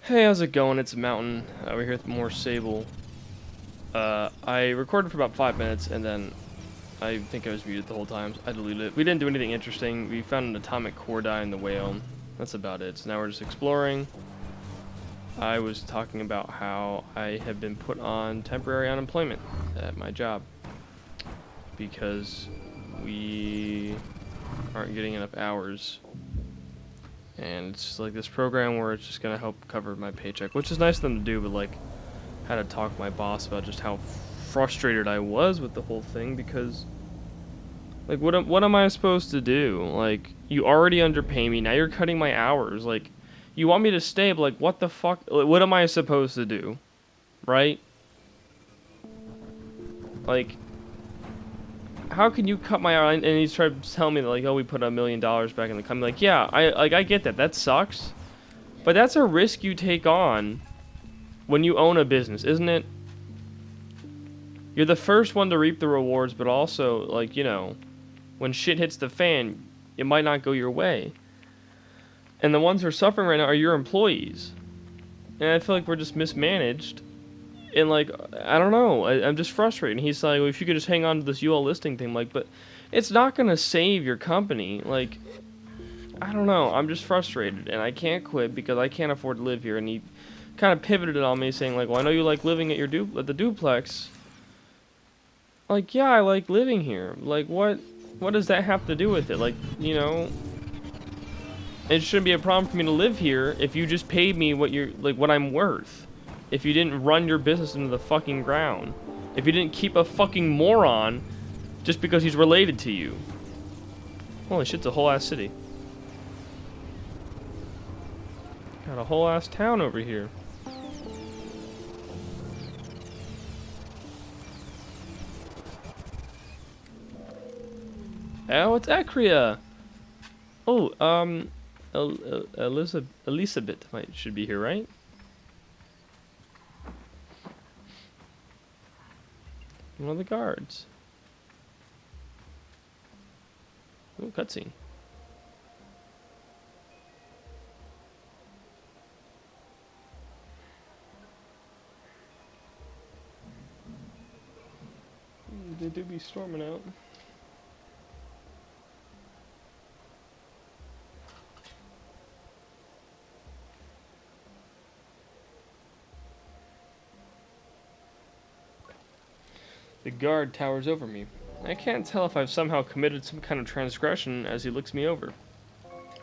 Hey, how's it going? It's Mountain. We're here with more Sable. I recorded for about 5 minutes, and then I think I was muted the whole time. So I deleted it. We didn't do anything interesting. We found an atomic core dye in the whale. That's about it. So now we're just exploring. I was talking about how I have been put on temporary unemployment at my job because we aren't getting enough hours. And it's like this program where it's just gonna help cover my paycheck, which is nice of them to do, but like, had to talk to my boss about just how frustrated I was with the whole thing because, like, what am I supposed to do? Like, you already underpay me, now you're cutting my hours. Like, you want me to stay, but like, what the fuck? Like, what am I supposed to do? Right? Like, how can you cut my hour? And he's trying to tell me that, like, oh, we put $1 million back in the company. Like, yeah, I get that. That sucks. But that's a risk you take on when you own a business, isn't it? You're the first one to reap the rewards, but also, like, when shit hits the fan, it might not go your way. And the ones who are suffering right now are your employees. And I feel like we're just mismanaged. And, like, I don't know. I'm just frustrated. And he's like, well, if you could just hang on to this UL listing thing, like, but it's not going to save your company. Like, I don't know. I'm just frustrated. And I can't quit because I can't afford to live here. And he kind of pivoted it on me, saying, like, well, I know you like living at at the duplex. Like, yeah, I like living here. Like, what does that have to do with it? Like, it shouldn't be a problem for me to live here if you just paid me what I'm worth. If you didn't run your business into the fucking ground. If you didn't keep a fucking moron just because he's related to you. Holy shit, it's a whole ass city. Got a whole ass town over here. Oh, it's Acria. Oh, Elizabeth should be here, right? One of the guards. Ooh, cutscene. They do be storming out. The guard towers over me. I can't tell if I've somehow committed some kind of transgression as he looks me over.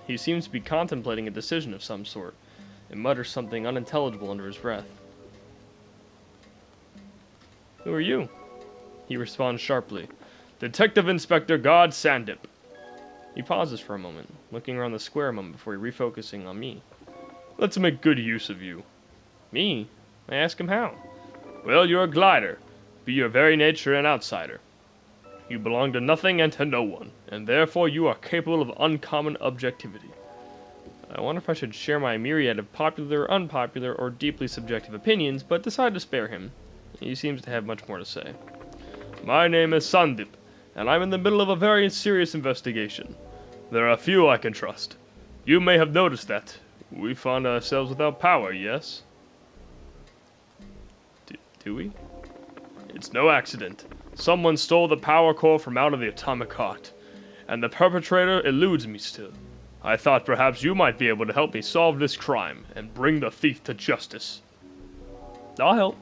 He seems to be contemplating a decision of some sort, and mutters something unintelligible under his breath. Who are you? He responds sharply. Detective Inspector God Sandip. He pauses for a moment, looking around the square a moment before refocusing on me. Let's make good use of you. Me? I ask him how. Well, you're a glider. Be your very nature an outsider. You belong to nothing and to no one, and therefore you are capable of uncommon objectivity. I wonder if I should share my myriad of popular, unpopular, or deeply subjective opinions, but decide to spare him. He seems to have much more to say. My name is Sandip, and I'm in the middle of a very serious investigation. There are few I can trust. You may have noticed that. We found ourselves without power, yes? Do we? It's no accident. Someone stole the power core from out of the atomic heart, and the perpetrator eludes me still. I thought perhaps you might be able to help me solve this crime and bring the thief to justice. I'll help.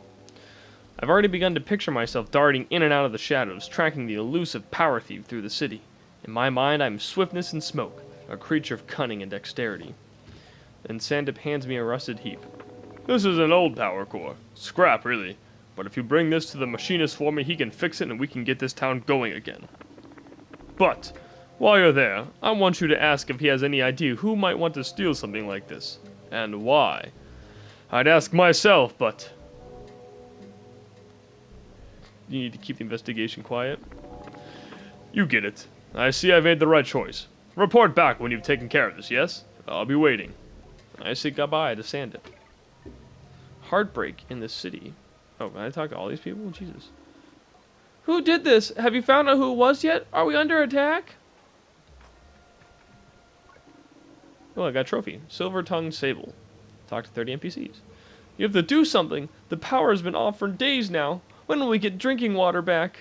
I've already begun to picture myself darting in and out of the shadows, tracking the elusive power thief through the city. In my mind, I'm swiftness and smoke, a creature of cunning and dexterity. Then Sandip hands me a rusted heap. This is an old power core. Scrap, really. But if you bring this to the machinist for me, he can fix it and we can get this town going again. But, while you're there, I want you to ask if he has any idea who might want to steal something like this. And why. I'd ask myself, but... You need to keep the investigation quiet. You get it. I see I made the right choice. Report back when you've taken care of this, yes? I'll be waiting. I say goodbye to Sandip. Heartbreak in the city. Oh, can I talk to all these people? Jesus. Who did this? Have you found out who it was yet? Are we under attack? Oh, I got a trophy. Silver-tongued Sable. Talk to 30 NPCs. You have to do something. The power has been off for days now. When will we get drinking water back?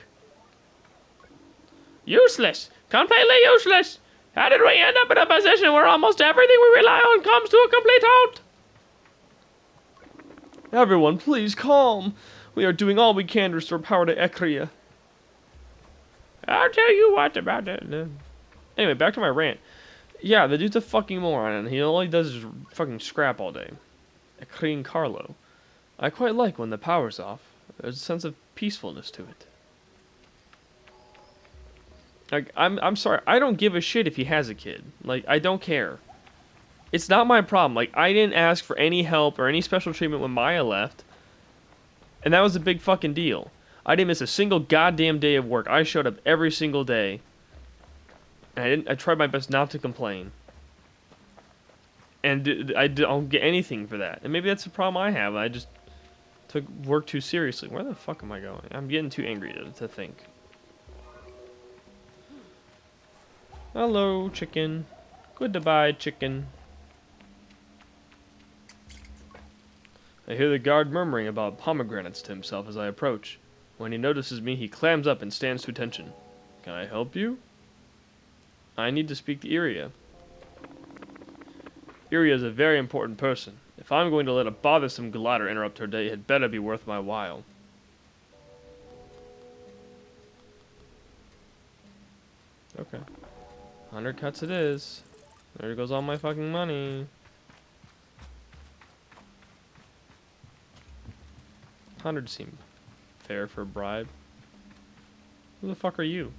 Useless. Completely useless. How did we end up in a position where almost everything we rely on comes to a complete halt? Everyone, please calm. We are doing all we can to restore power to Ekria. I'll tell you what about it. Anyway, back to my rant. Yeah, the dude's a fucking moron, and all he does is fucking scrap all day. Ekrian Carlo. I quite like when the power's off. There's a sense of peacefulness to it. Like, I'm sorry, I don't give a shit if he has a kid. Like, I don't care. It's not my problem. Like, I didn't ask for any help or any special treatment when Maya left. And that was a big fucking deal. I didn't miss a single goddamn day of work. I showed up every single day. And I tried my best not to complain. And I don't get anything for that. And maybe that's the problem I have. I just took work too seriously. Where the fuck am I going? I'm getting too angry to think. Hello, chicken. Goodbye, chicken. I hear the guard murmuring about pomegranates to himself as I approach. When he notices me, he clams up and stands to attention. Can I help you? I need to speak to Iria. Iria is a very important person. If I'm going to let a bothersome glider interrupt her day, it had better be worth my while. Okay. 100 cuts it is. There goes all my fucking money. 100 seem fair for a bribe. Who the fuck are you?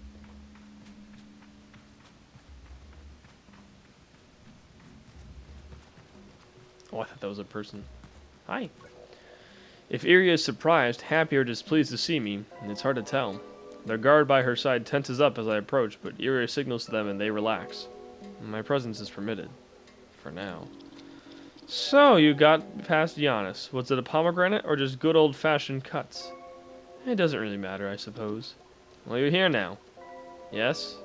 Oh, I thought that was a person. Hi. If Iria is surprised, happy, or displeased to see me, it's hard to tell. Their guard by her side tenses up as I approach, but Iria signals to them and they relax. My presence is permitted. For now. So, you got past Giannis. Was it a pomegranate or just good old-fashioned cuts? It doesn't really matter, I suppose. Well, you're here now. Yes?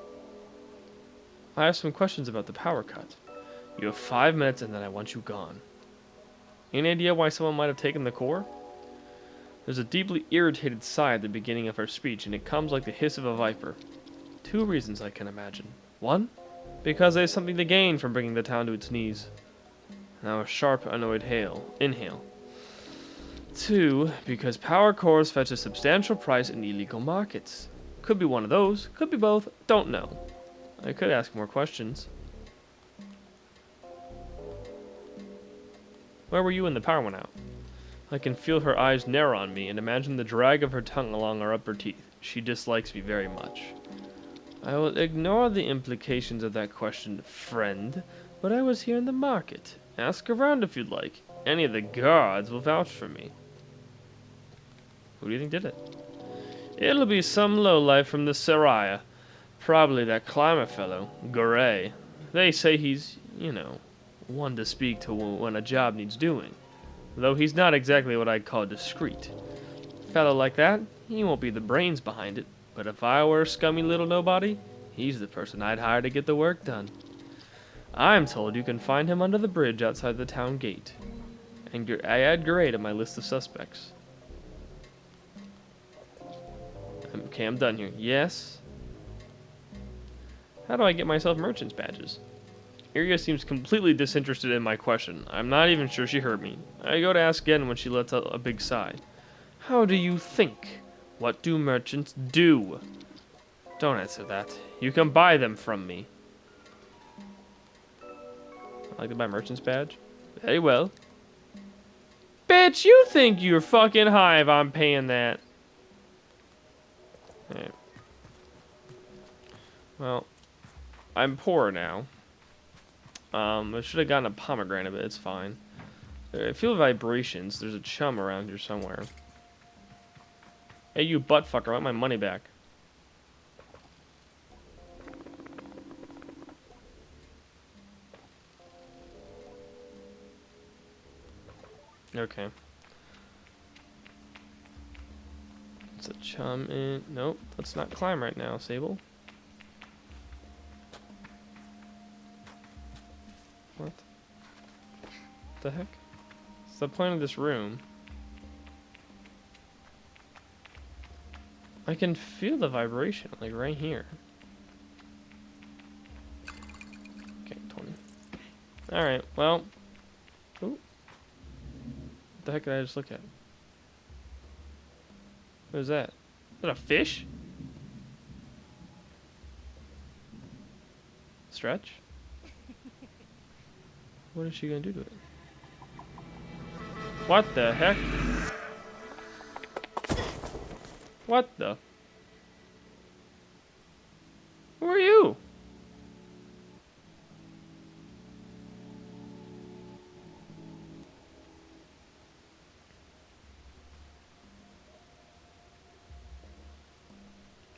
I have some questions about the power cut. You have 5 minutes and then I want you gone. Any idea why someone might have taken the core? There's a deeply irritated sigh at the beginning of her speech, and it comes like the hiss of a viper. 2 reasons I can imagine. 1, because there's something to gain from bringing the town to its knees. Now a sharp, annoyed inhale. 2, because power cores fetch a substantial price in illegal markets. Could be one of those, could be both, don't know. I could ask more questions. Where were you when the power went out? I can feel her eyes narrow on me and imagine the drag of her tongue along her upper teeth. She dislikes me very much. I will ignore the implications of that question, friend, but I was here in the market. Ask around if you'd like. Any of the guards will vouch for me. Who do you think did it? It'll be some lowlife from the Seraya. Probably that climber fellow, Goray. They say he's, one to speak to when a job needs doing. Though he's not exactly what I'd call discreet. A fellow like that, he won't be the brains behind it. But if I were a scummy little nobody, he's the person I'd hire to get the work done. I'm told you can find him under the bridge outside the town gate. And I add Gray to my list of suspects. Okay, I'm done here. Yes? How do I get myself merchant's badges? Iria seems completely disinterested in my question. I'm not even sure she heard me. I go to ask again when she lets out a big sigh. How do you think? What do merchants do? Don't answer that. You can buy them from me. I'd like to buy merchant's badge. Very well. Bitch, you think you're fucking high if I'm paying that. Right. Well, I'm poor now. I should have gotten a pomegranate, but it's fine. I feel vibrations. There's a chum around here somewhere. Hey, you butt fucker, I want my money back. Okay. It's a chum in... Nope, let's not climb right now, Sable. What? The heck? What's the point of this room? I can feel the vibration, like right here. Okay, 20. Alright, well. Ooh. What the heck did I just look at? What is that? Is that a fish? Stretch? What is she gonna do to it? What the heck? What the? Who are you?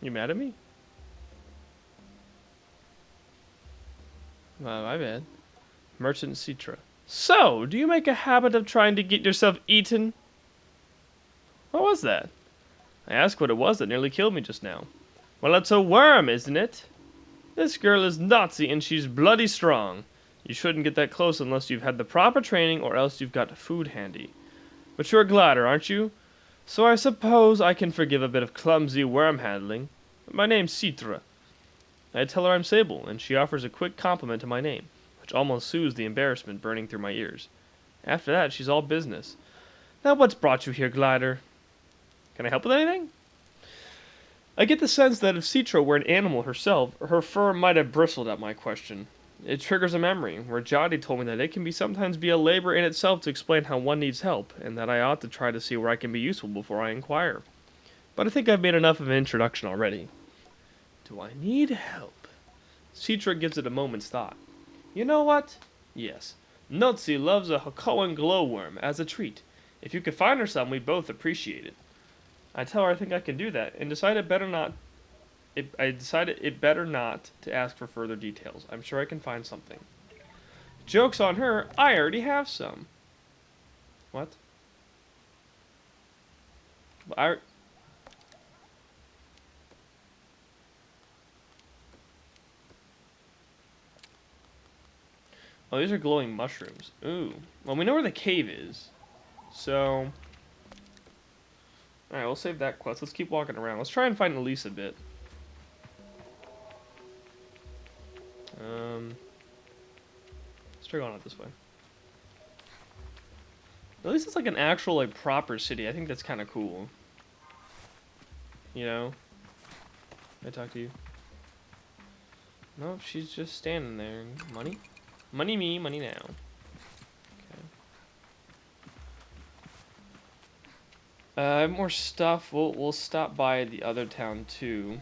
You mad at me? My bad. Merchant Citra. So, do you make a habit of trying to get yourself eaten? What was that? I asked what it was that nearly killed me just now. Well, it's a worm, isn't it? This girl is Nazi and she's bloody strong. You shouldn't get that close unless you've had the proper training or else you've got food handy. But you're a glider, aren't you? So I suppose I can forgive a bit of clumsy worm handling. My name's Citra. I tell her I'm Sable, and she offers a quick compliment to my name, which almost soothes the embarrassment burning through my ears. After that, she's all business. Now what's brought you here, glider? Can I help with anything? I get the sense that if Citra were an animal herself, her fur might have bristled at my question. It triggers a memory, where Jody told me that it can sometimes be a labor in itself to explain how one needs help, and that I ought to try to see where I can be useful before I inquire. But I think I've made enough of an introduction already. Do I need help? Citra gives it a moment's thought. You know what? Yes. Nutsi loves a Hakoan glowworm as a treat. If you could find her some, we'd both appreciate it. I tell her I think I can do that, and decided I decided it better not to ask for further details. I'm sure I can find something. Joke's on her, I already have some. What? Oh, these are glowing mushrooms. Ooh. Well, we know where the cave is. So... Alright, we'll save that quest. Let's keep walking around. Let's try and find Elise a bit. Let's try going out this way. At least it's like an actual, like, proper city. I think that's kind of cool. You know? Can I talk to you? Nope, she's just standing there. Money? Money me, money now. Okay. I have more stuff. We'll stop by the other town too.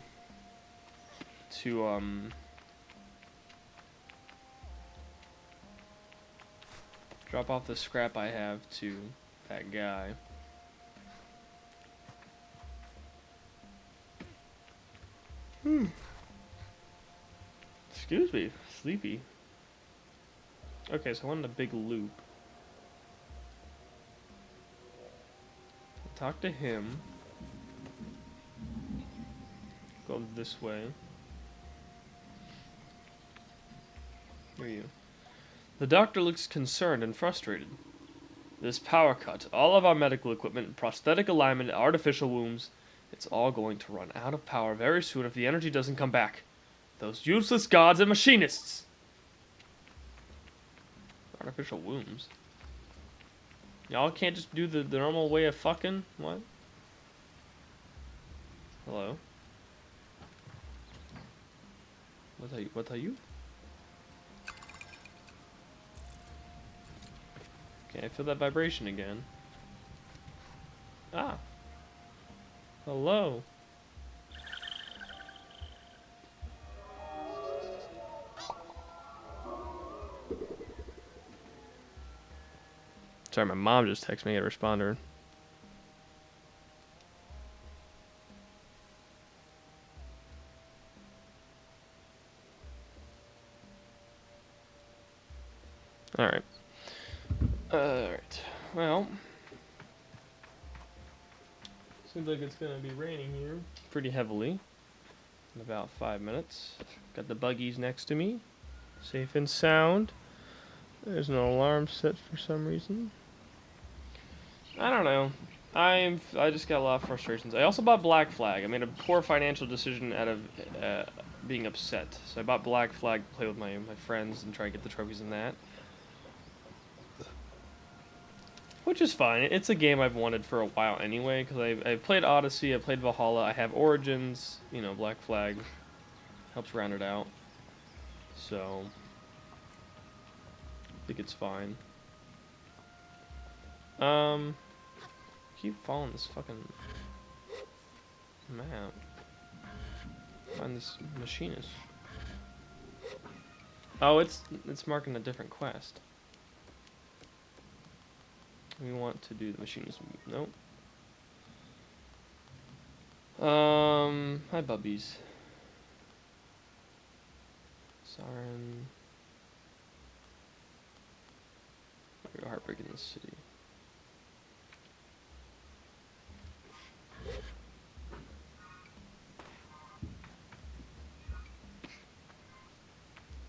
To drop off the scrap I have to that guy. Excuse me, sleepy. Okay, so I wanted a big loop. Talk to him. Go this way. Who are you? The doctor looks concerned and frustrated. This power cut, all of our medical equipment, prosthetic alignment, artificial wombs, it's all going to run out of power very soon if the energy doesn't come back. Those useless gods and machinists! Artificial wombs? Y'all can't just do the normal way of fucking? What? Hello? What are you? Okay, I feel that vibration again. Ah. Hello. Sorry, my mom just texted me. I respond to her. Alright. Alright. Well. Seems like it's gonna be raining here pretty heavily. In about 5 minutes. Got the buggies next to me. Safe and sound. There's an alarm set for some reason. I don't know. I just got a lot of frustrations. I also bought Black Flag. I made a poor financial decision out of being upset. So I bought Black Flag to play with my friends and try to get the trophies in that. Which is fine. It's a game I've wanted for a while anyway, because I played Odyssey, I played Valhalla, I have Origins, you know, Black Flag helps round it out. So, I think it's fine. Keep following this fucking map. Find this machinist. Oh, it's marking a different quest. We want to do the machinist. Nope. Hi bubbies. Siren. Heartbreak in the city.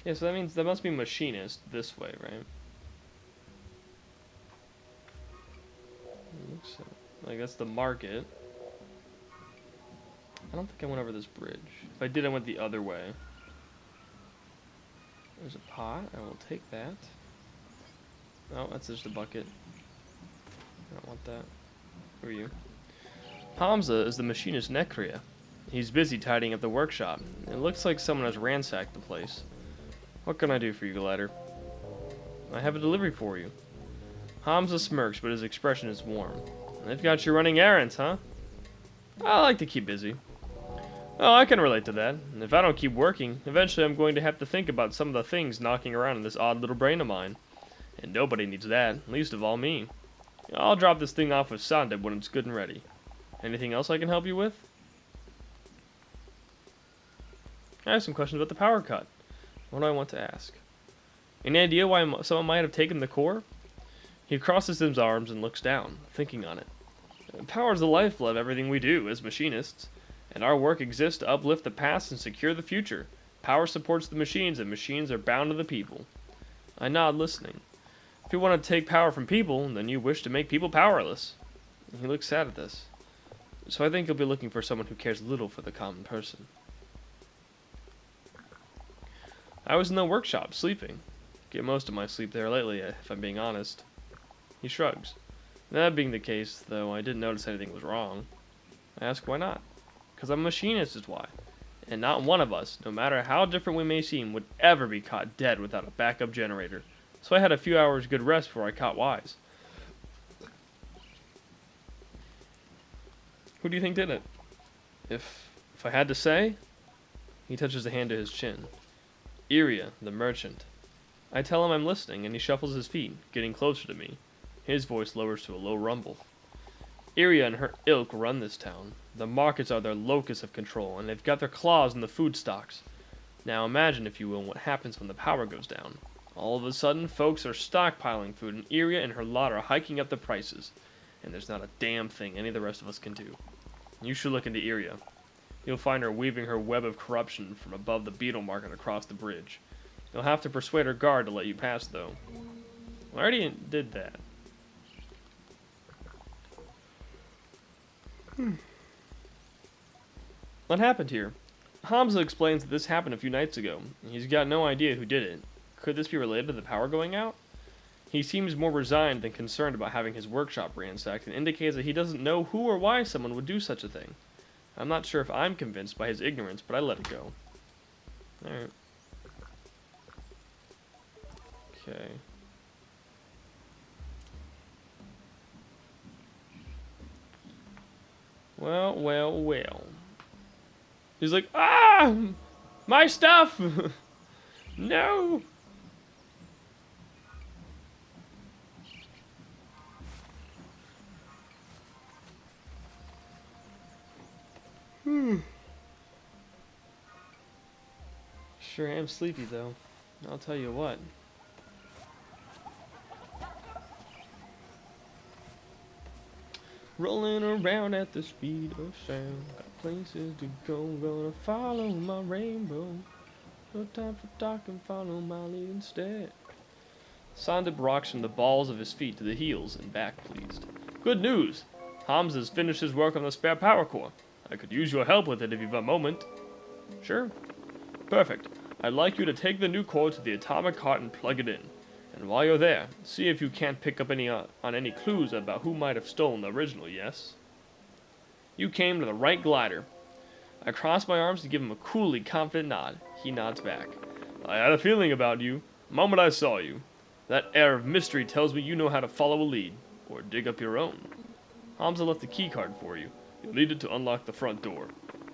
Yeah, so that means that must be machinist this way, right? Looks like that's the market. I don't think I went over this bridge. If I did, I went the other way. There's a pot. I will take that. Oh, that's just a bucket. I don't want that. Who are you? Hamza is the machinist Nekria. He's busy tidying up the workshop. It looks like someone has ransacked the place. What can I do for you, Glider? I have a delivery for you. Hamza smirks, but his expression is warm. They've got you running errands, huh? I like to keep busy. Oh, I can relate to that. If I don't keep working, eventually I'm going to have to think about some of the things knocking around in this odd little brain of mine. And nobody needs that, least of all me. I'll drop this thing off with Sandeb when it's good and ready. Anything else I can help you with? I have some questions about the power cut. What do I want to ask? Any idea why someone might have taken the core? He crosses his arms and looks down, thinking on it. Power is the lifeblood of everything we do as machinists, and our work exists to uplift the past and secure the future. Power supports the machines, and machines are bound to the people. I nod, listening. If you want to take power from people, then you wish to make people powerless. He looks sad at this. So I think you'll be looking for someone who cares little for the common person. I was in the workshop, sleeping. Get most of my sleep there lately, if I'm being honest. He shrugs. That being the case, though, I didn't notice anything was wrong. I ask why not. Because I'm a machinist is why. And not one of us, no matter how different we may seem, would ever be caught dead without a backup generator. So I had a few hours good rest before I caught wise. Who do you think did it? If I had to say, he touches a hand to his chin. Iria, the merchant. I tell him I'm listening, and he shuffles his feet, getting closer to me. His voice lowers to a low rumble. Iria and her ilk run this town. The markets are their locus of control, and they've got their claws in the food stocks. Now imagine, if you will, what happens when the power goes down. All of a sudden, folks are stockpiling food, and Iria and her lot are hiking up the prices. And there's not a damn thing any of the rest of us can do. You should look into Iria. You'll find her weaving her web of corruption from above the beetle market across the bridge. You'll have to persuade her guard to let you pass, though. I already did that. What happened here? Hamza explains that this happened a few nights ago. He's got no idea who did it. Could this be related to the power going out? He seems more resigned than concerned about having his workshop ransacked and indicates that he doesn't know who or why someone would do such a thing. I'm not sure if I'm convinced by his ignorance, but I let it go. Alright. Okay. Well, well, well. He's like, ah! My stuff! No! Sure am sleepy, though. I'll tell you what. Rolling around at the speed of sound. Got places to go, gonna follow my rainbow. No time for talking, follow my lead instead. Sandib rocks from the balls of his feet to the heels and back pleased. Good news! Hans has finished his work on the spare power core. I could use your help with it if you've a moment. Sure. Perfect. I'd like you to take the new core to the atomic heart and plug it in. And while you're there, see if you can't pick up on any clues about who might have stolen the original, yes? You came to the right glider. I cross my arms to give him a coolly confident nod. He nods back. I had a feeling about you, the moment I saw you. That air of mystery tells me you know how to follow a lead, or dig up your own. Hamza left the keycard for you. You'll need it to unlock the front door.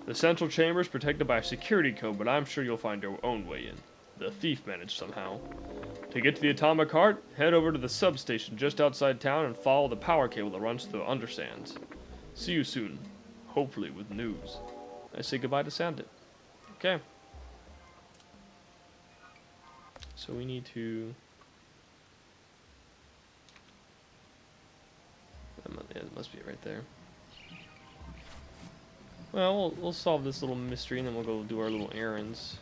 The central chamber is protected by a security code, but I'm sure you'll find your own way in. The thief managed somehow. To get to the atomic heart, head over to the substation just outside town and follow the power cable that runs through the undersands. See you soon, hopefully with news. I say goodbye to Sandit. Okay. So we need to... Yeah, it must be right there. Well, we'll solve this little mystery and then we'll go do our little errands.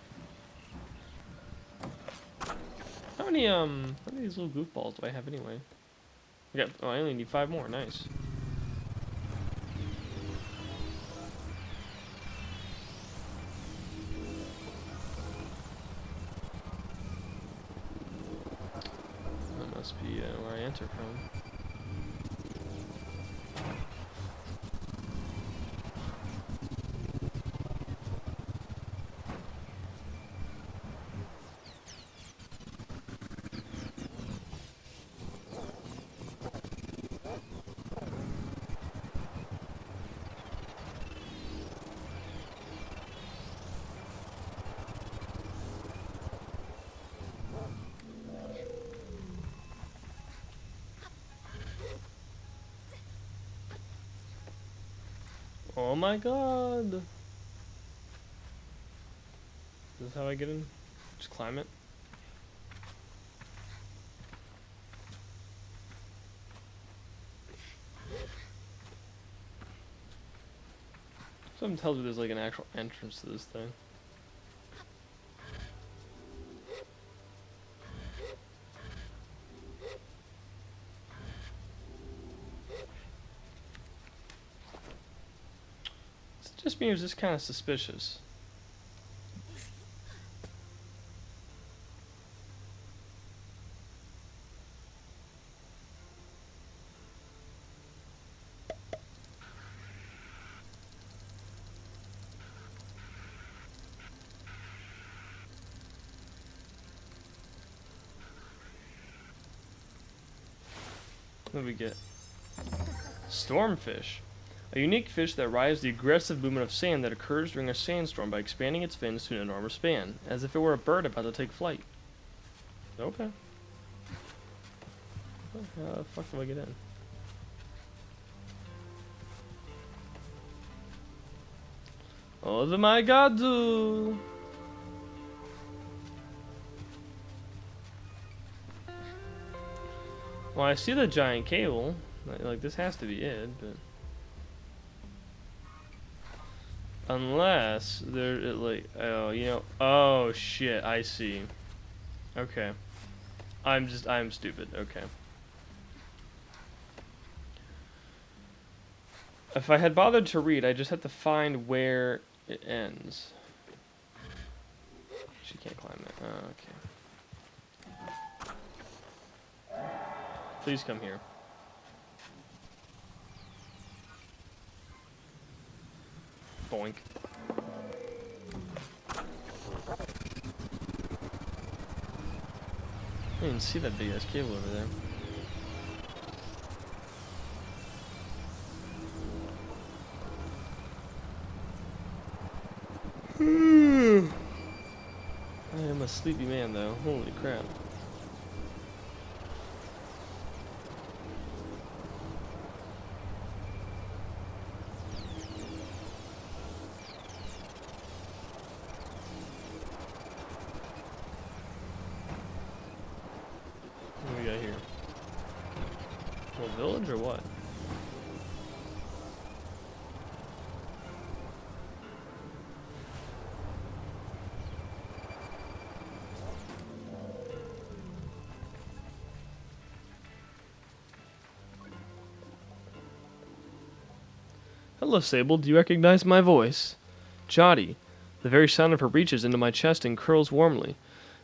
How many of these little goofballs do I have anyway? Oh, I only need 5 more. Nice. That must be where I enter from. Oh my god! Is this how I get in? Just climb it? Something tells me there's like an actual entrance to this thing. It's just me, or is this kind of suspicious? What do we get? Stormfish. A unique fish that rides the aggressive movement of sand that occurs during a sandstorm by expanding its fins to an enormous span, as if it were a bird about to take flight. Okay. How the fuck do I get in? Oh my god! Well, I see the giant cable. Like, this has to be it, but... Unless there, oh, you know, oh shit, I see. Okay. I'm stupid, okay. If I had bothered to read, I just had to find where it ends. She can't climb it, oh, okay. Please come here. Boink. I didn't see that big ass cable over there. I am a sleepy man though, holy crap. What do we got here? A village or what? Hello, Sable. Do you recognize my voice? Jotty. The very sound of her reaches into my chest and curls warmly,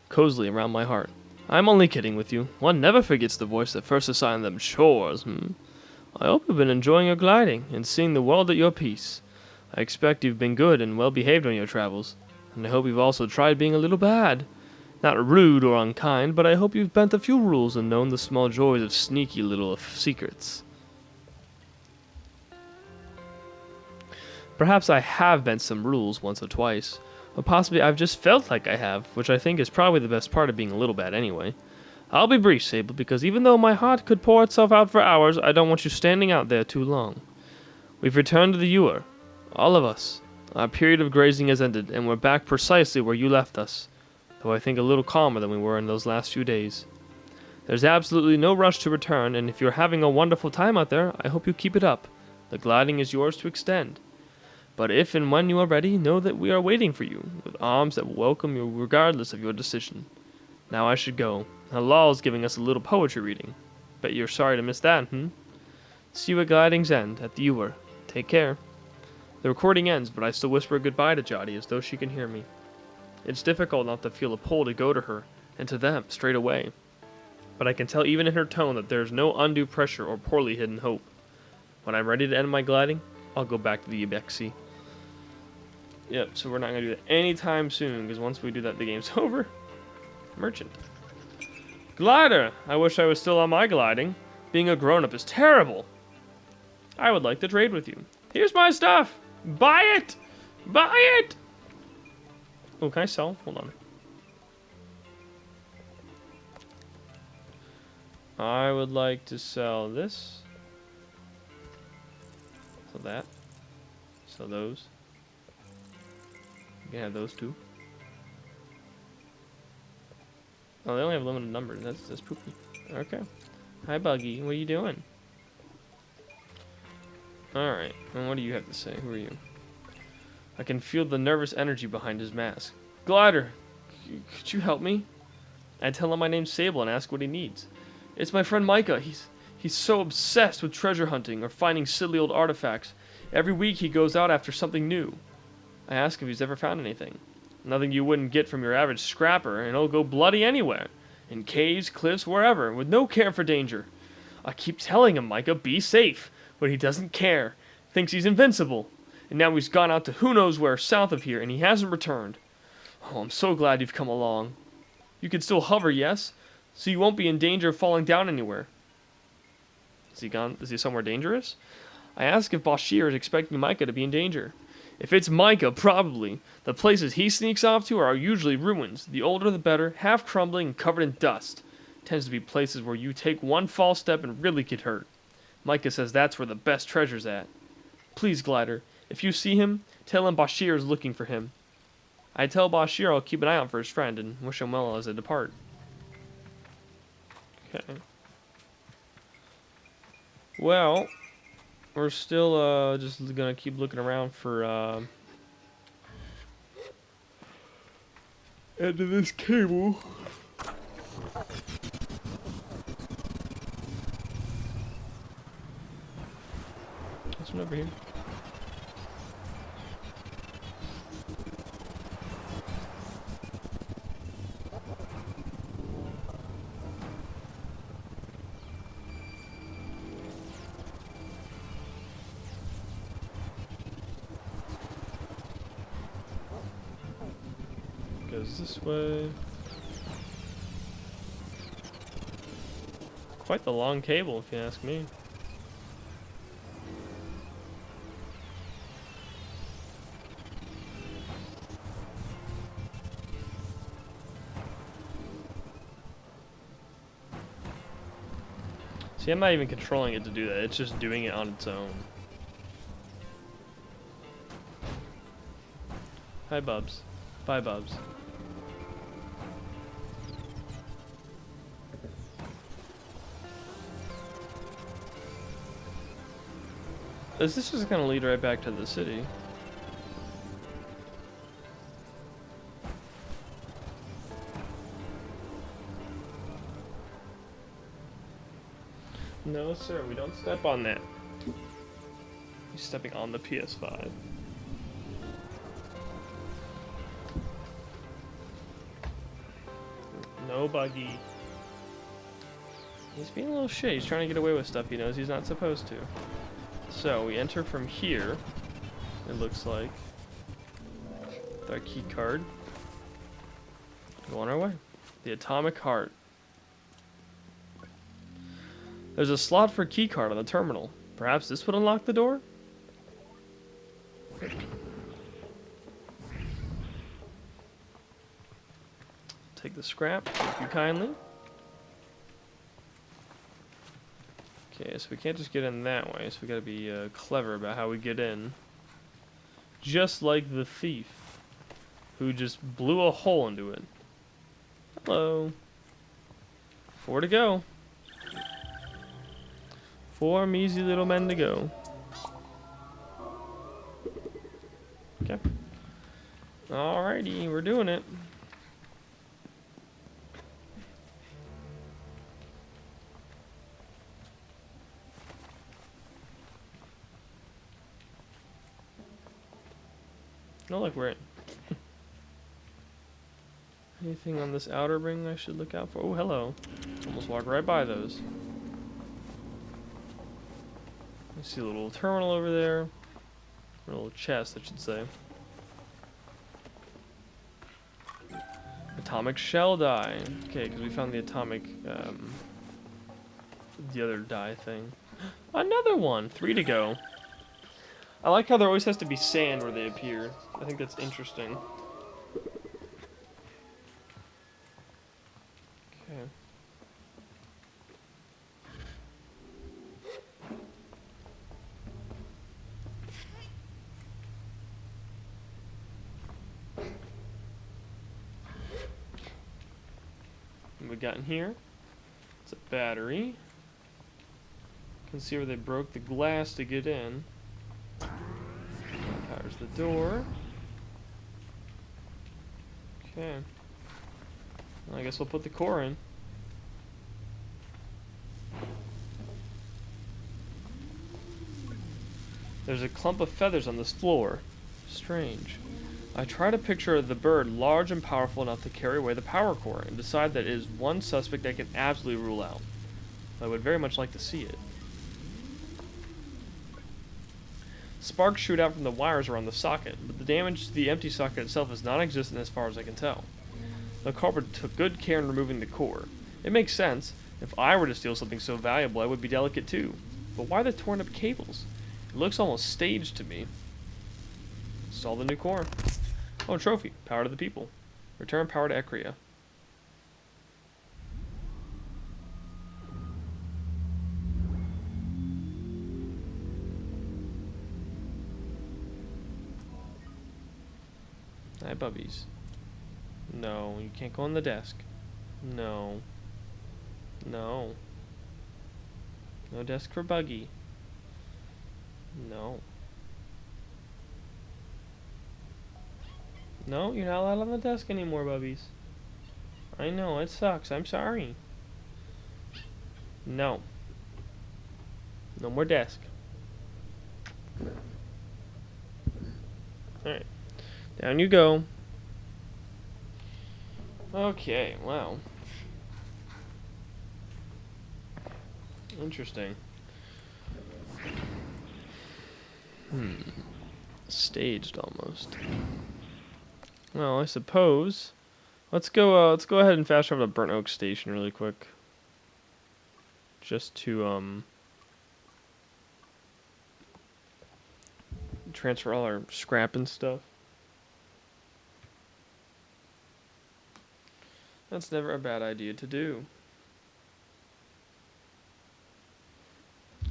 cozily around my heart. I'm only kidding with you. One never forgets the voice that first assigned them chores, I hope you've been enjoying your gliding and seeing the world at your peace. I expect you've been good and well behaved on your travels, and I hope you've also tried being a little bad. Not rude or unkind, but I hope you've bent a few rules and known the small joys of sneaky little secrets. Perhaps I have bent some rules once or twice, or possibly I've just felt like I have, which I think is probably the best part of being a little bad anyway. I'll be brief, Sable, because even though my heart could pour itself out for hours, I don't want you standing out there too long. We've returned to the Ewer, all of us. Our period of grazing has ended, and we're back precisely where you left us, though I think a little calmer than we were in those last few days. There's absolutely no rush to return, and if you're having a wonderful time out there, I hope you keep it up. The gliding is yours to extend. But if and when you are ready, know that we are waiting for you, with arms that will welcome you regardless of your decision. Now I should go. Halal's giving us a little poetry reading. Bet you're sorry to miss that, See you at gliding's end, at the Ewer. Take care. The recording ends, but I still whisper goodbye to Jotty as though she can hear me. It's difficult not to feel a pull to go to her, and to them, straight away. But I can tell even in her tone that there is no undue pressure or poorly hidden hope. When I'm ready to end my gliding, I'll go back to the Ubexi. Yep, so we're not going to do that anytime soon, because once we do that, the game's over. Merchant. Glider! I wish I was still on my gliding. Being a grown-up is terrible. I would like to trade with you. Here's my stuff! Buy it! Buy it! Oh, can I sell? Hold on. I would like to sell this. So that. Sell those. You can have those too. Oh, they only have limited numbers. That's poopy. Okay. Hi, Buggy. What are you doing? Alright. And what do you have to say? Who are you? I can feel the nervous energy behind his mask. Glider! Could you help me? I tell him my name's Sable and ask what he needs. It's my friend Micah. He's so obsessed with treasure hunting or finding silly old artifacts. Every week he goes out after something new. I ask if he's ever found anything. Nothing you wouldn't get from your average scrapper, and he'll go bloody anywhere. In caves, cliffs, wherever, with no care for danger. I keep telling him, Micah, be safe, but he doesn't care. Thinks he's invincible. And now he's gone out to who knows where south of here, and he hasn't returned. Oh, I'm so glad you've come along. You can still hover, yes? So you won't be in danger of falling down anywhere. Is he gone? Is he somewhere dangerous? I ask if Bashir is expecting Micah to be in danger. If it's Micah, probably. The places he sneaks off to are usually ruins. The older the better, half crumbling and covered in dust. Tends to be places where you take one false step and really get hurt. Micah says that's where the best treasure's at. Please, Glider, if you see him, tell him Bashir is looking for him. I tell Bashir I'll keep an eye out for his friend and wish him well as they depart. Okay. Well, we're still just gonna keep looking around for end of this cable. This one over here. Goes this way. Quite the long cable, if you ask me. See, I'm not even controlling it to do that. It's just doing it on its own. Hi, Bubs. Bye, Bubs. This is just gonna lead right back to the city. No, sir, we don't step on that. He's stepping on the PS5. No buggy. He's being a little shit. He's trying to get away with stuff he knows he's not supposed to. So we enter from here. It looks like. With our key card. Go on our way. The Atomic Heart. There's a slot for a key card on the terminal. Perhaps this would unlock the door? Take the scrap, thank you kindly. Okay, so we can't just get in that way, so we gotta be clever about how we get in. Just like the thief, who just blew a hole into it. Hello. 4 to go. 4 measly little men to go. Okay. Alrighty, we're doing it. No, like we're in. Anything on this outer ring I should look out for? Oh, hello. Almost walked right by those. I see a little terminal over there. A little chest, I should say. Atomic shell die. Okay, because we found the atomic, the other die thing. Another one! 3 to go. I like how there always has to be sand where they appear. I think that's interesting. Okay. What we got in here? It's a battery. You can see where they broke the glass to get in. Powers the door. Okay. Well, I guess we'll put the core in. There's a clump of feathers on this floor. Strange. I try to picture the bird large and powerful enough to carry away the power core and decide that it is one suspect I can absolutely rule out. I would very much like to see it. Sparks shoot out from the wires around the socket, but the damage to the empty socket itself is non-existent as far as I can tell. The culprit took good care in removing the core. It makes sense. If I were to steal something so valuable, I would be delicate too. But why the torn up cables? It looks almost staged to me. Install the new core. Oh, trophy. Power to the people. Return power to Ecria. Hi, bubbies. No, you can't go on the desk. No. No. No desk for Buggy. No. No, you're not allowed on the desk anymore, bubbies. I know, it sucks. I'm sorry. No. No more desk. Alright. Down you go. Okay, wow. Interesting. Staged almost. Well, I suppose. Let's go ahead and fast travel to Burnt Oak Station really quick. Just to transfer all our scrap and stuff. That's never a bad idea to do.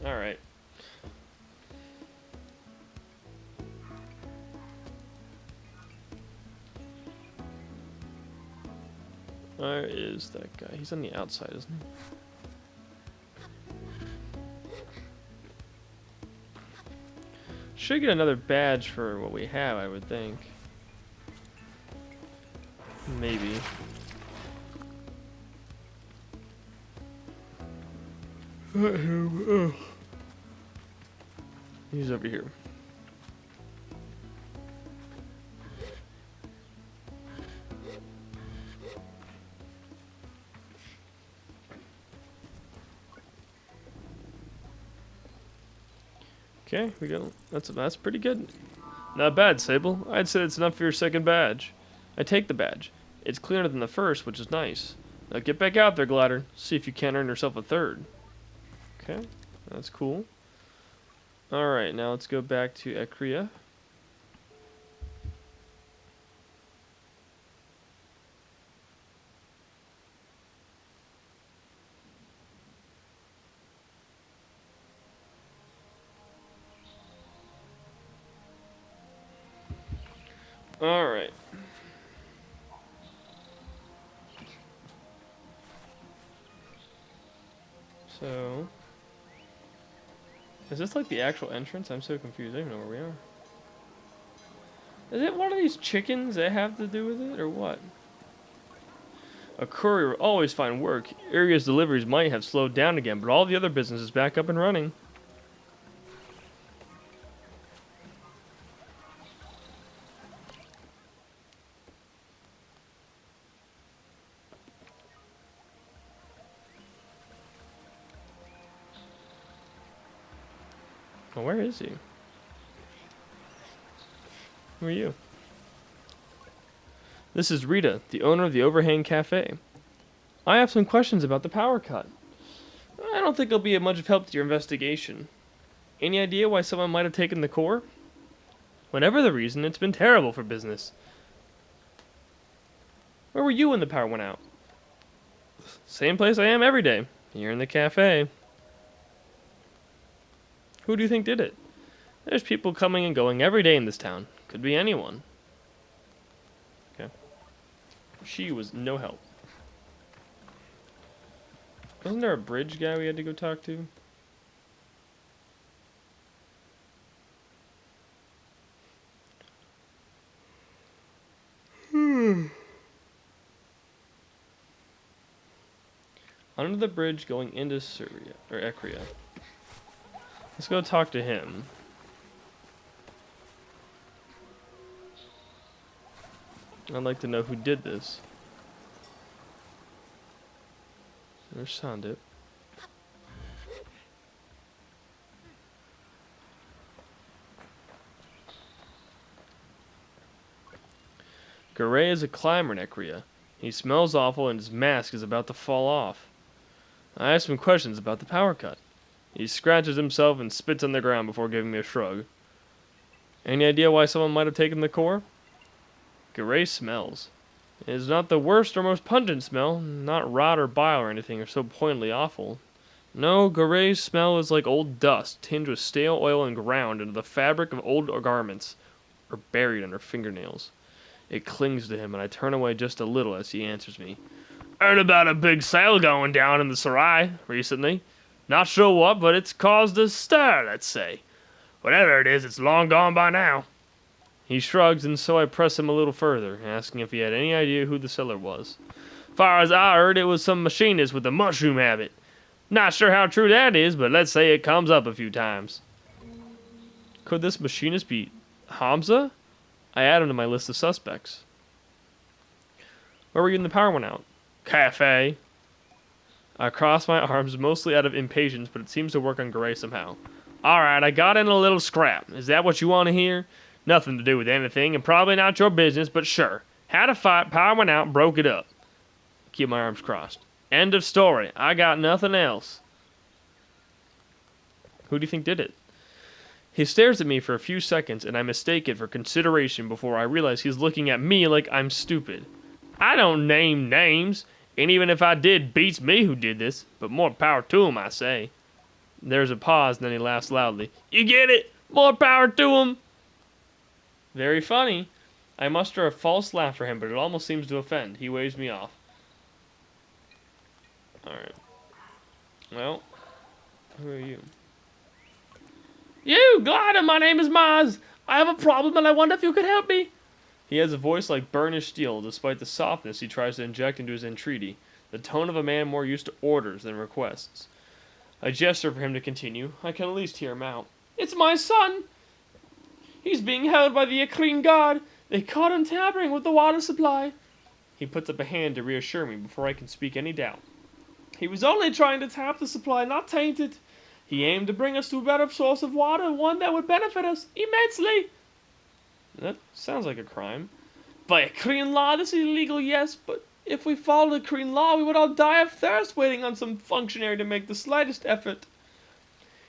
Alright. Where is that guy? He's on the outside, isn't he? Should get another badge for what we have, I would think. Maybe. He's over here. Okay, we go. That's pretty good. Not bad, Sable. I'd say it's enough for your second badge. I take the badge. It's cleaner than the first, which is nice. Now get back out there, Glider. See if you can't earn yourself a third. Okay, that's cool. Alright, now let's go back to Ekria. Alright. So... is this like the actual entrance? I'm so confused. I don't even know where we are. Is it one of these chickens that have to do with it, or what? A courier will always find work. Area's deliveries might have slowed down again, but all the other business is back up and running. Well, where is he? Who are you? This is Rita, the owner of the Overhang Cafe. I have some questions about the power cut. I don't think it'll be of much help to your investigation. Any idea why someone might have taken the core? Whatever the reason, it's been terrible for business. Where were you when the power went out? Same place I am every day. Here in the cafe. Who do you think did it? There's people coming and going every day in this town. Could be anyone. Okay. She was no help. Wasn't there a bridge guy we had to go talk to? Under the bridge going into Syria, or Ekria. Let's go talk to him. I'd like to know who did this. There's Sandip. Garay is a climber in Ekria. He smells awful and his mask is about to fall off. I asked him questions about the power cut. He scratches himself and spits on the ground before giving me a shrug. Any idea why someone might have taken the core? Garay smells. It is not the worst or most pungent smell, not rot or bile or anything or so pointedly awful. No, Garay's smell is like old dust, tinged with stale oil and ground into the fabric of old garments, or buried under fingernails. It clings to him, and I turn away just a little as he answers me. Heard about a big sale going down in the Sarai recently. Not sure what, but it's caused a stir, let's say. Whatever it is, it's long gone by now. He shrugs, and so I press him a little further, asking if he had any idea who the seller was. Far as I heard, it was some machinist with a mushroom habit. Not sure how true that is, but let's say it comes up a few times. Could this machinist be Hamza? I add him to my list of suspects. Where were you when the power went out? Cafe. I cross my arms, mostly out of impatience, but it seems to work on Garay somehow. Alright, I got in a little scrap. Is that what you want to hear? Nothing to do with anything, and probably not your business, but sure. Had a fight, power went out, broke it up. Keep my arms crossed. End of story. I got nothing else. Who do you think did it? He stares at me for a few seconds, and I mistake it for consideration before I realize he's looking at me like I'm stupid. I don't name names, and even if I did, beats me who did this, but more power to him, I say. There's a pause, and then he laughs loudly. You get it? More power to him! Very funny. I muster a false laugh for him, but it almost seems to offend. He waves me off. Alright. Well, who are you? You, Glider, my name is Maz. I have a problem and I wonder if you could help me. He has a voice like burnished steel, despite the softness he tries to inject into his entreaty, the tone of a man more used to orders than requests. I gesture for him to continue. I can at least hear him out. It's my son! He's being held by the Akrian guard. They caught him tampering with the water supply. He puts up a hand to reassure me before I can speak any doubt. He was only trying to tap the supply, not taint it. He aimed to bring us to a better source of water, one that would benefit us immensely. That sounds like a crime. By Korean law, this is illegal, yes, but if we followed the Korean law, we would all die of thirst waiting on some functionary to make the slightest effort.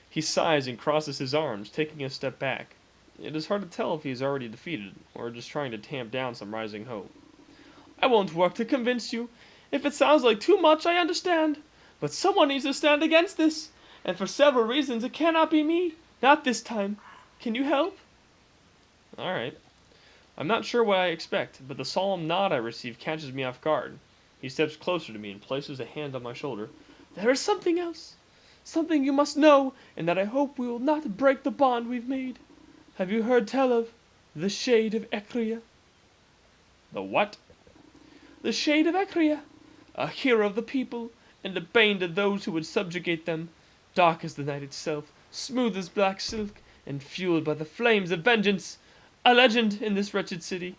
He sighs and crosses his arms, taking a step back. It is hard to tell if he is already defeated, or just trying to tamp down some rising hope. I won't work to convince you. If it sounds like too much, I understand. But someone needs to stand against this. And for several reasons, it cannot be me. Not this time. Can you help? Alright. I'm not sure what I expect, but the solemn nod I receive catches me off guard. He steps closer to me and places a hand on my shoulder. There is something else. Something you must know, and that I hope we will not break the bond we've made. Have you heard tell of the Shade of Ekria? The what? The Shade of Ekria, a hero of the people, and a bane to those who would subjugate them, dark as the night itself, smooth as black silk, and fueled by the flames of vengeance, a legend in this wretched city.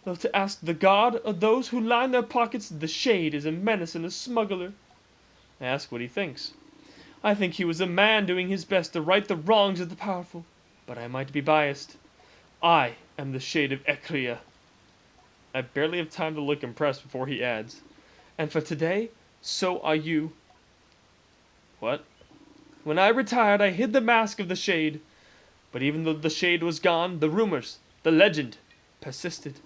Though to ask the god or those who line their pockets, the Shade is a menace and a smuggler. I ask what he thinks. I think he was a man doing his best to right the wrongs of the powerful, but I might be biased. I am the Shade of Ekria. I barely have time to look impressed before he adds, and for today, so are you. What? When I retired, I hid the mask of the Shade, but even though the Shade was gone, the rumors, the legend, persisted.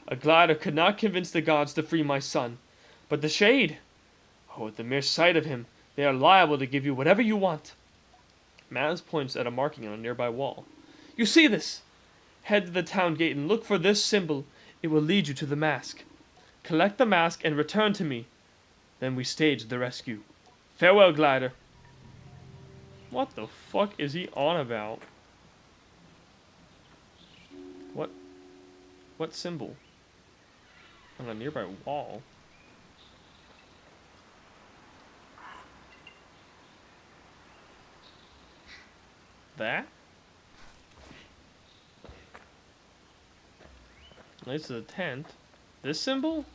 A glider could not convince the gods to free my son, but the Shade, oh, at the mere sight of him, they are liable to give you whatever you want. Maz points at a marking on a nearby wall. You see this? Head to the town gate and look for this symbol. It will lead you to the mask. Collect the mask and return to me. Then we stage the rescue. Farewell, glider. What the fuck is he on about? What symbol? On a nearby wall? That? This is a tent. This symbol?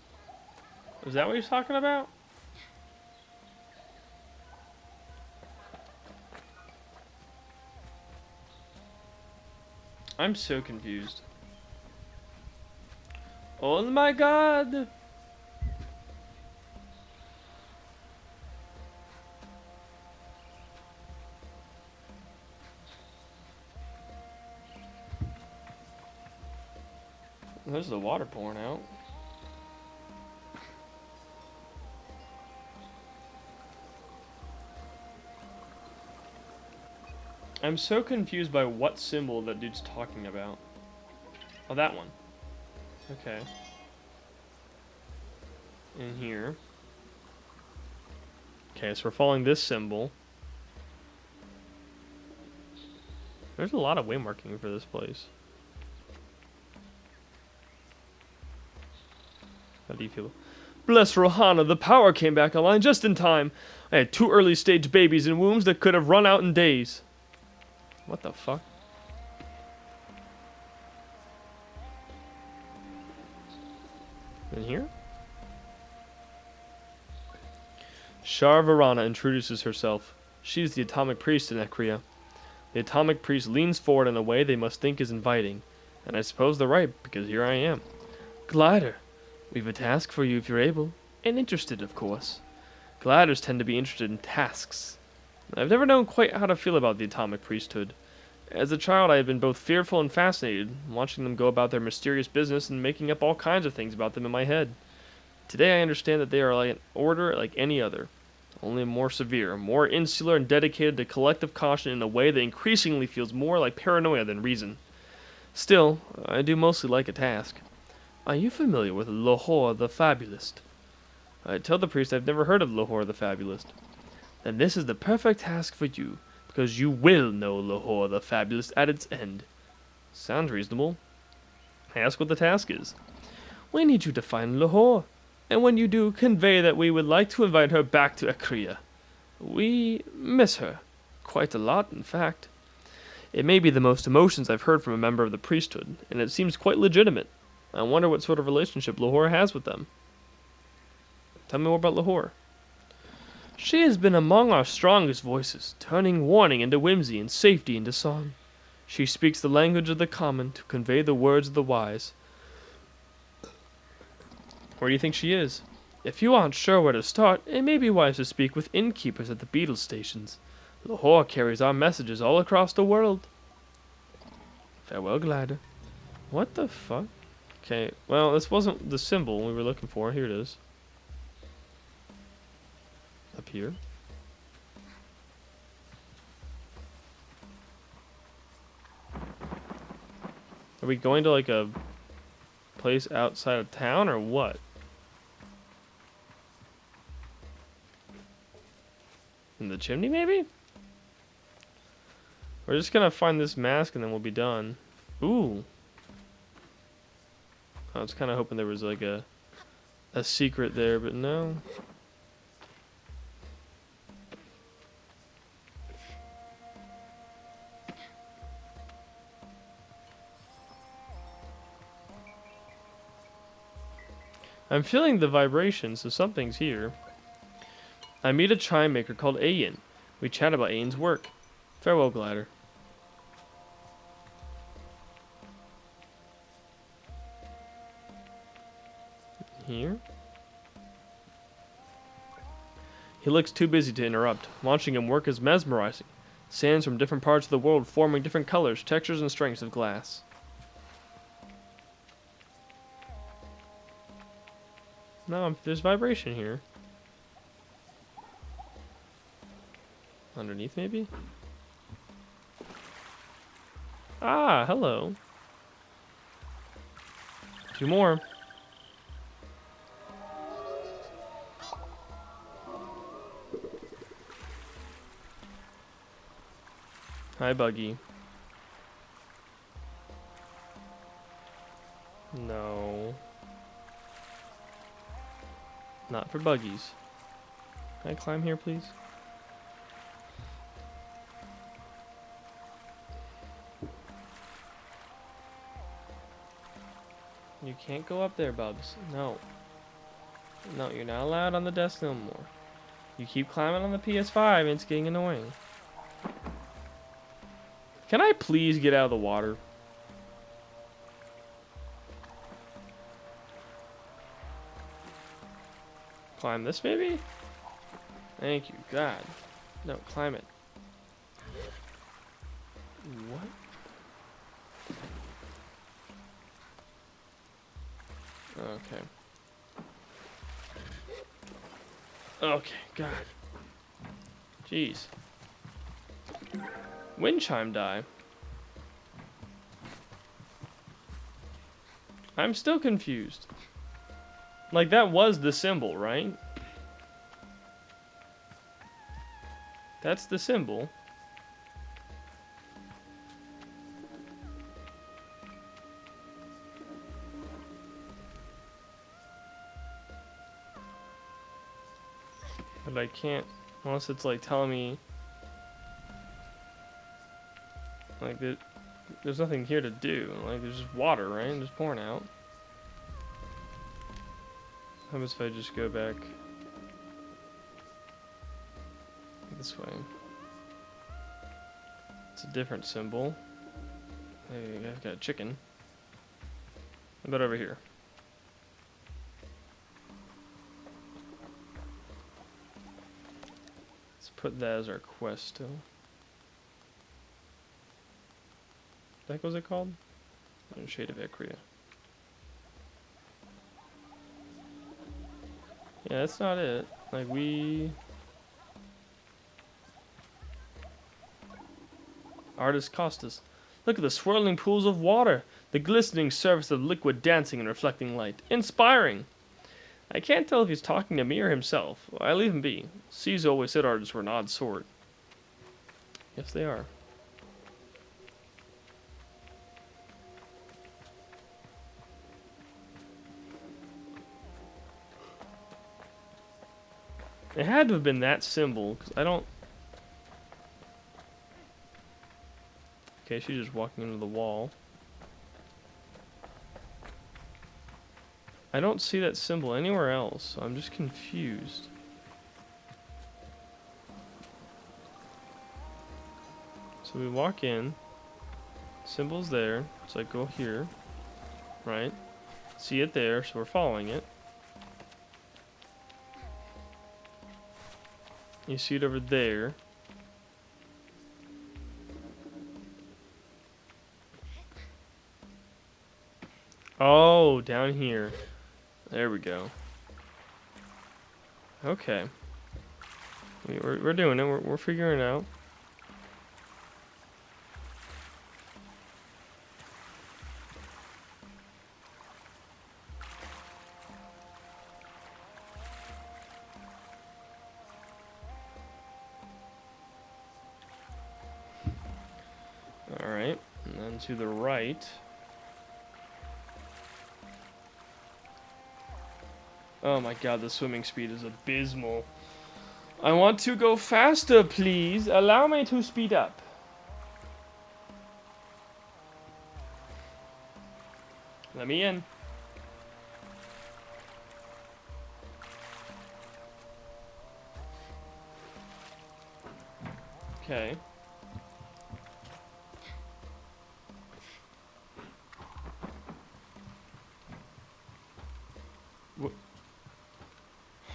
Is that what he's talking about? I'm so confused. Oh my god! There's the water pouring out. I'm so confused by what symbol that dude's talking about. Oh, that one. Okay. In here. Okay, so we're following this symbol. There's a lot of waymarking for this place. How do you feel? Bless Rohana, the power came back online just in time. I had 2 early stage babies in wombs that could have run out in days. What the fuck? In here? Shar Varana introduces herself. She's the Atomic Priest in Ekria. The Atomic Priest leans forward in a way they must think is inviting. And I suppose they're right, because here I am. Glider, we've a task for you if you're able. And interested, of course. Gliders tend to be interested in tasks. I've never known quite how to feel about the Atomic Priesthood. As a child, I had been both fearful and fascinated, watching them go about their mysterious business and making up all kinds of things about them in my head. Today I understand that they are like an order like any other, only more severe, more insular and dedicated to collective caution in a way that increasingly feels more like paranoia than reason. Still, I do mostly like a task. Are you familiar with Lohor the Fabulist? I tell the priest I've never heard of Lohor the Fabulist. Then this is the perfect task for you, because you will know Lohor the Fabulist at its end. Sounds reasonable. I ask what the task is. We need you to find Lohor, and when you do, convey that we would like to invite her back to Ekria. We miss her. Quite a lot, in fact. It may be the most emotions I've heard from a member of the priesthood, and it seems quite legitimate. I wonder what sort of relationship Lahore has with them. Tell me more about Lahore. She has been among our strongest voices, turning warning into whimsy and safety into song. She speaks the language of the common to convey the words of the wise. Where do you think she is? If you aren't sure where to start, it may be wise to speak with innkeepers at the beetle stations. Lahore carries our messages all across the world. Farewell, glider. What the fuck? Okay, well, this wasn't the symbol we were looking for. Here it is. Up here. Are we going to like a place outside of town or what? In the chimney, maybe? We're just gonna find this mask and then we'll be done. Ooh. I was kind of hoping there was like a secret there, but no. I'm feeling the vibration, so something's here. I meet a chime maker called Ayin. We chat about Ayin's work. Farewell, glider. Here? He looks too busy to interrupt. Watching him work is mesmerizing. Sands from different parts of the world forming different colors, textures, and strengths of glass. No, there's vibration here. Underneath, maybe? Ah, hello. Two more. Hi, Buggy. No. Not for buggies. Can I climb here, please? You can't go up there, Bubs. No. No, you're not allowed on the desk no more. You keep climbing on the PS5 and it's getting annoying. Can I please get out of the water? Climb this, maybe? Thank you, God. No, climb it. What? Okay. Okay, God. Jeez. Wind chime die. I'm still confused. Like, that was the symbol, right? That's the symbol. But I can't, unless it's like telling me, like, there's nothing here to do. Like, there's just water, right? Just pouring out. How about if I just go back this way? It's a different symbol. Hey, I've got a chicken. How about over here? Let's put that as our quest still. What the heck was it called? Shade of Icria. Yeah, that's not it. Like, Artist Costas. Look at the swirling pools of water, the glistening surface of liquid dancing and reflecting light. Inspiring! I can't tell if he's talking to me or himself. I leave him be. Caesar always said artists were an odd sort. Yes, they are. It had to have been that symbol, because I don't... Okay, she's just walking into the wall. I don't see that symbol anywhere else, so I'm just confused. So we walk in, symbol's there, so I go here, right? See it there, so we're following it. You see it over there. Oh, down here. There we go. Okay. We're doing it. We're figuring it out. Alright. And then to the right. Oh my god, the swimming speed is abysmal. I want to go faster, please. Allow me to speed up. Let me in. Okay.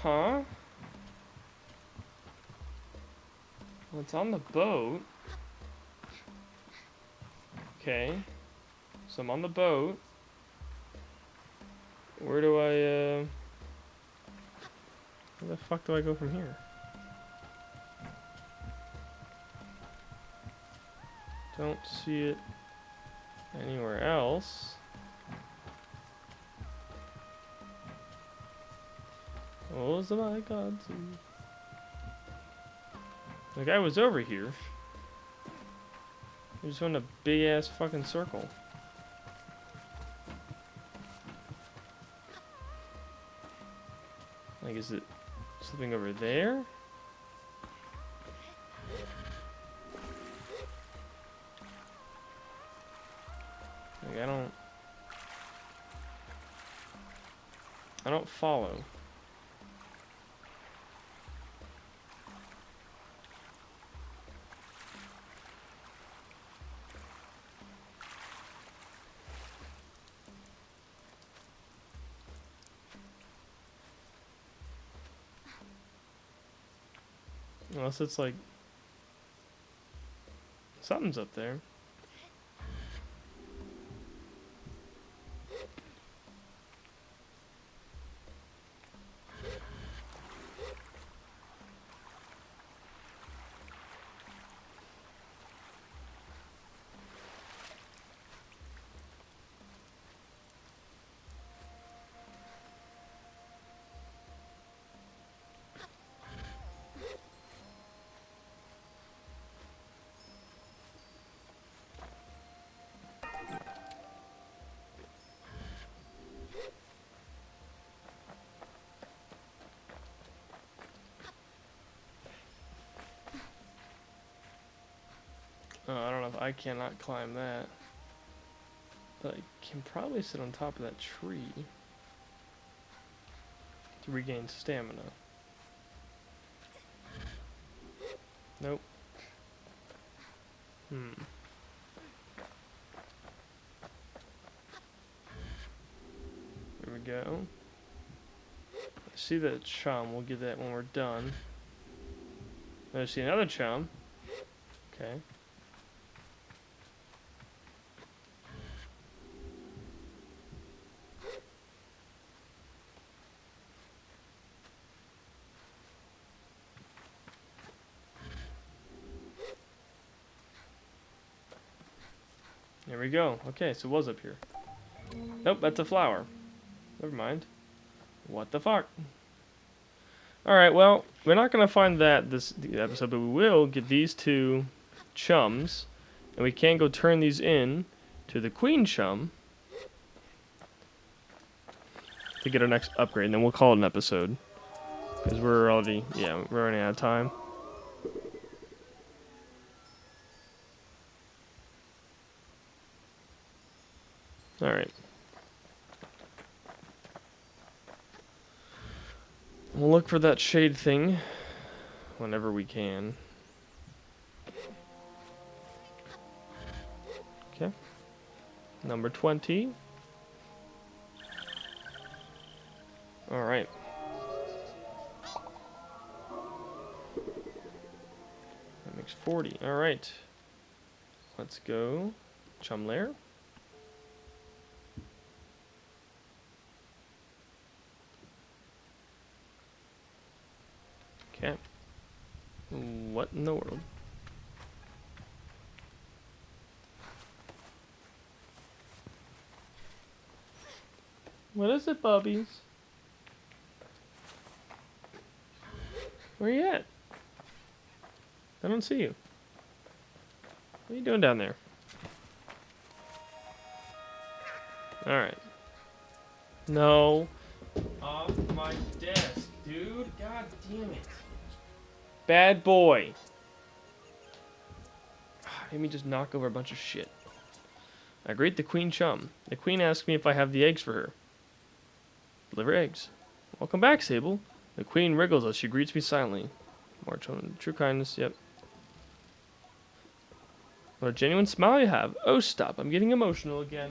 Huh? Well, it's on the boat. Okay. So I'm on the boat. Where do I, where the fuck do I go from here? Don't see it anywhere else. Oh, my god. The guy was over here. He just went a big ass fucking circle. Like, is it something over there? Like, I don't follow. Unless it's like something's up there. Oh, I don't know if I cannot climb that. But I can probably sit on top of that tree to regain stamina. Nope. There we go. I see that chum. We'll get that when we're done. I see another chum. Okay. There we go. Okay, so it was up here. Nope, that's a flower. Never mind. What the fuck? Alright, well, we're not going to find that this episode, but we will get these two chums, and we can go turn these in to the queen chum to get our next upgrade, and then we'll call it an episode. Because we're already, yeah, we're running out of time. Alright. We'll look for that shade thing whenever we can. Okay. Number 20. Alright. That makes 40. Alright. Let's go. Chum lair. Okay. What in the world? What is it, Bubbies? Where you at? I don't see you. What are you doing down there? Alright. No. Off my desk, dude. God damn it. Bad boy. Made me just knock over a bunch of shit. I greet the queen chum. The queen asks me if I have the eggs for her. Deliver eggs. Welcome back, Sable. The queen wriggles as she greets me silently. More true kindness, yep. What a genuine smile you have. Oh, stop. I'm getting emotional again.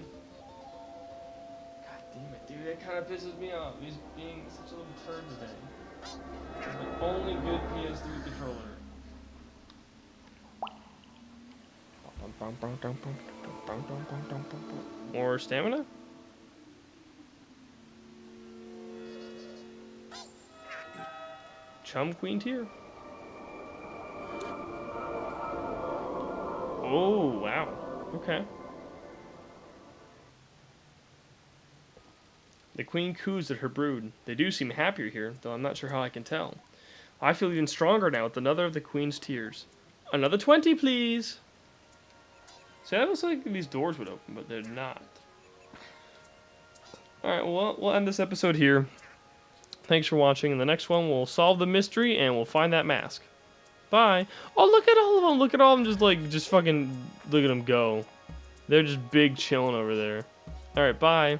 God damn it, dude. That kind of pisses me off. He's being such a little turd today. He's my only good PS3 controller. More stamina? Chum queen tier? Oh, wow. Okay. The queen coos at her brood. They do seem happier here, though I'm not sure how I can tell. I feel even stronger now with another of the queen's tears. Another 20, please! See, that looks like these doors would open, but they're not. Alright, well, we'll end this episode here. Thanks for watching. In the next one, we'll solve the mystery, and we'll find that mask. Bye. Oh, look at all of them. Look at all of them just fucking, look at them go. They're just big chilling over there. Alright, bye.